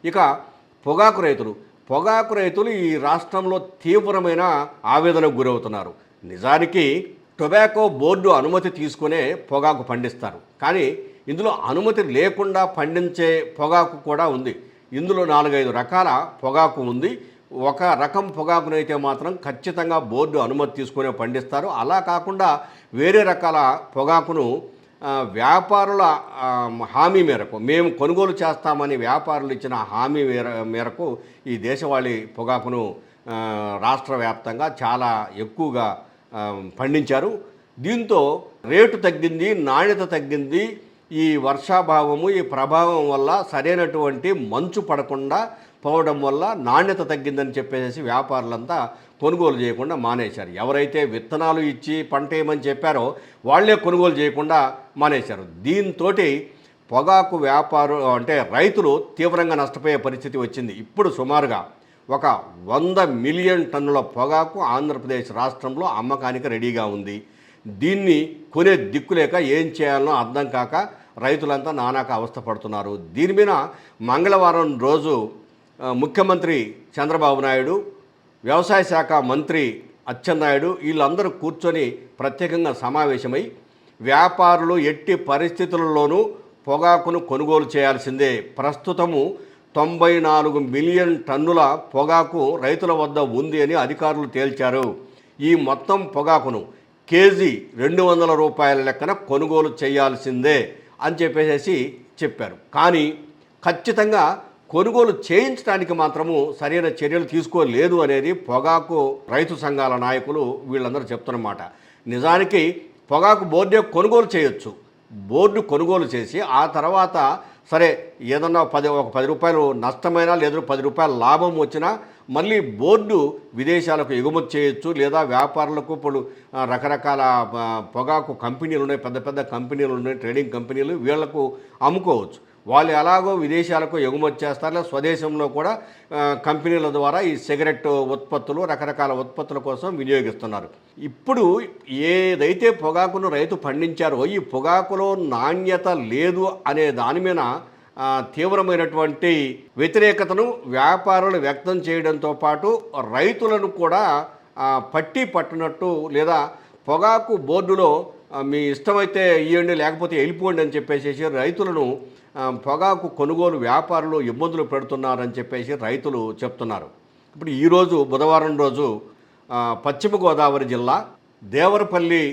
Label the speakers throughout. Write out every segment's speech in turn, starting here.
Speaker 1: ఇక పొగాకు రైతులు ఈ రాష్ట్రంలో తీవ్రమైన ఆవేదనకు గురవుతున్నారు. నిజానికి టొబాకో బోర్డు అనుమతి తీసుకునే పొగాకు పండిస్తారు, కానీ ఇందులో అనుమతి లేకుండా పండించే పొగాకు కూడా ఉంది. ఇందులో 4-5 రకాల పొగాకు ఉంది. ఒక రకం పొగాకునైతే మాత్రం ఖచ్చితంగా బోర్డు అనుమతి తీసుకునే పండిస్తారు. అలా కాకుండా వేరే రకాల పొగాకును వ్యాపారుల హామీ మేరకు మేము కొనుగోలు చేస్తామని వ్యాపారులు ఇచ్చిన హామీ మేరకు ఈ దేశవాళీ పొగాకును రాష్ట్ర వ్యాప్తంగా చాలా ఎక్కువగా పండించారు. దీంతో రేటు తగ్గింది, నాణ్యత తగ్గింది. ఈ వర్షాభావము, ఈ ప్రభావం వల్ల సరైనటువంటి మంచు పడకుండా పోవడం వల్ల నాణ్యత తగ్గిందని చెప్పేసి వ్యాపారులంతా కొనుగోలు చేయకుండా మానేశారు. ఎవరైతే విత్తనాలు ఇచ్చి పంట ఏమని చెప్పారో వాళ్లే కొనుగోలు చేయకుండా మానేశారు. దీంతో పొగాకు రైతులు తీవ్రంగా నష్టపోయే పరిస్థితి వచ్చింది. ఇప్పుడు సుమారుగా ఒక 100 మిలియన్ టన్నుల పొగాకు ఆంధ్రప్రదేశ్ రాష్ట్రంలో అమ్మకానికి రెడీగా ఉంది. దీన్ని కొనే దిక్కులేక ఏం చేయాలనో అర్థం కాక రైతులంతా నానాక అవస్థపడుతున్నారు. దీని మీద మంగళవారం రోజు ముఖ్యమంత్రి చంద్రబాబు నాయుడు, వ్యవసాయ శాఖ మంత్రి అచ్చెన్నాయుడు వీళ్ళందరూ కూర్చొని ప్రత్యేకంగా సమావేశమై వ్యాపారులు ఎట్టి పరిస్థితులలోనూ పొగాకును కొనుగోలు చేయాల్సిందే, ప్రస్తుతము 94 మిలియన్ టన్నుల పొగాకు రైతుల వద్ద ఉంది అని అధికారులు తేల్చారు. ఈ మొత్తం పొగాకును కేజీ 200 రూపాయల లెక్కన కొనుగోలు చేయాల్సిందే అని చెప్పారు. కానీ ఖచ్చితంగా కొనుగోలు చేయించడానికి మాత్రము సరైన చర్యలు తీసుకోలేదు అనేది పొగాకు రైతు సంఘాల నాయకులు వీళ్ళందరూ చెప్తున్నమాట. నిజానికి పొగాకు బోర్డే కొనుగోలు చేయొచ్చు. బోర్డు కొనుగోలు చేసి ఆ తర్వాత సరే ఏదన్నా ఒక 10 రూపాయలు నష్టమైనా లేదా 10 రూపాయల లాభం వచ్చినా మళ్ళీ బోర్డు విదేశాలకు ఎగుమతి చేయొచ్చు. లేదా వ్యాపారులకు ఇప్పుడు రకరకాల పొగాకు కంపెనీలు ఉన్నాయి, పెద్ద పెద్ద కంపెనీలు ఉన్నాయి, ట్రేడింగ్ కంపెనీలు, వీళ్లకు అమ్ముకోవచ్చు. వాళ్ళు ఎలాగో విదేశాలకు ఎగుమతి చేస్తారు, లేదా స్వదేశంలో కూడా కంపెనీల ద్వారా ఈ సిగరెట్ ఉత్పత్తులు, రకరకాల ఉత్పత్తుల కోసం వినియోగిస్తున్నారు. ఇప్పుడు ఏదైతే పొగాకును రైతు పండించారో ఈ పొగాకులో నాణ్యత లేదు అనే దాని మీద తీవ్రమైనటువంటి వ్యతిరేకతను వ్యాపారులు వ్యక్తం చేయడంతో పాటు రైతులను కూడా పట్టినట్టు, లేదా పొగాకు బోర్డులో మీ ఇష్టమైతే ఇవ్వండి లేకపోతే వెళ్ళిపోండి అని చెప్పేసి రైతులను పొగాకు కొనుగోలు వ్యాపారులు ఇబ్బందులు పెడుతున్నారని చెప్పేసి రైతులు చెప్తున్నారు. ఇప్పుడు ఈరోజు బుధవారం రోజు పశ్చిమ గోదావరి జిల్లా దేవరపల్లి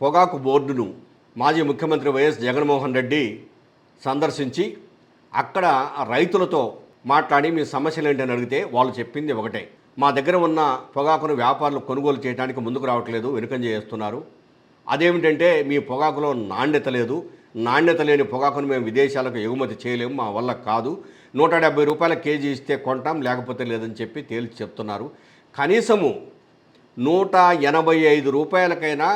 Speaker 1: పొగాకు బోర్డును మాజీ ముఖ్యమంత్రి వైఎస్ జగన్మోహన్ రెడ్డి సందర్శించి అక్కడ రైతులతో మాట్లాడి మీ సమస్యలు ఏంటని అడిగితే వాళ్ళు చెప్పింది ఒకటే, మా దగ్గర ఉన్న పొగాకును వ్యాపారులు కొనుగోలు చేయడానికి ముందుకు రావట్లేదు, వెనుకంజ చేస్తున్నారు. అదేమిటంటే మీ పొగాకులో నాణ్యత లేదు, నాణ్యత లేని పొగాకును మేము విదేశాలకు ఎగుమతి చేయలేము, మా వల్ల కాదు, 170 రూపాయల కేజీ ఇస్తే కొంటాం లేకపోతే లేదని చెప్పి తేల్చి చెప్తున్నారు. కనీసము 185 రూపాయలకైనా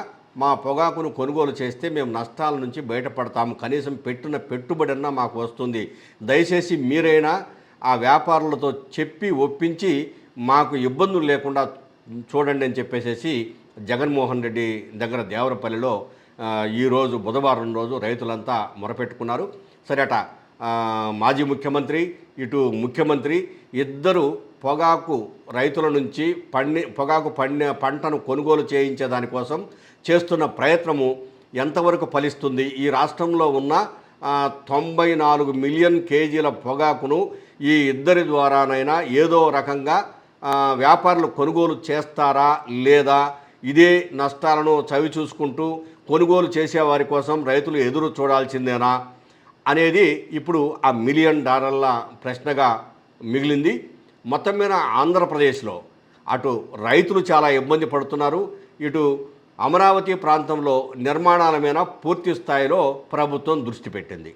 Speaker 1: మా పొగాకును కొనుగోలు చేస్తే మేము నష్టాల నుంచి బయటపడతాము, కనీసం పెట్టిన పెట్టుబడి అన్నా మాకు వస్తుంది, దయచేసి మీరైనా ఆ వ్యాపారులతో చెప్పి ఒప్పించి మాకు ఇబ్బందులు లేకుండా చూడండి అని చెప్పేసి జగన్మోహన్ రెడ్డి దగ్గర దేవరపల్లిలో ఈరోజు బుధవారం రోజు రైతులంతా మొరపెట్టుకున్నారు. సరేట మాజీ ముఖ్యమంత్రి ఇటు ముఖ్యమంత్రి ఇద్దరు పొగాకు రైతుల నుంచి పంటను కొనుగోలు చేయించే దానికోసం చేస్తున్న ప్రయత్నము ఎంతవరకు ఫలిస్తుంది? ఈ రాష్ట్రంలో ఉన్న 94 మిలియన్ కేజీల పొగాకును ఈ ఇద్దరి ద్వారానైనా ఏదో రకంగా వ్యాపారులు కొనుగోలు చేస్తారా, లేదా ఇదే నష్టాలను చవి చూసుకుంటూ కొనుగోలు చేసేవారి కోసం రైతులు ఎదురు చూడాల్సిందేనా అనేది ఇప్పుడు ఆ $1 మిలియన్ ప్రశ్నగా మిగిలింది. మొత్తం మీద ఆంధ్రప్రదేశ్లో అటు రైతులు చాలా ఇబ్బంది పడుతున్నారు, ఇటు అమరావతి ప్రాంతంలో నిర్మాణాల మీద పూర్తి స్థాయిలో ప్రభుత్వం దృష్టి పెట్టింది.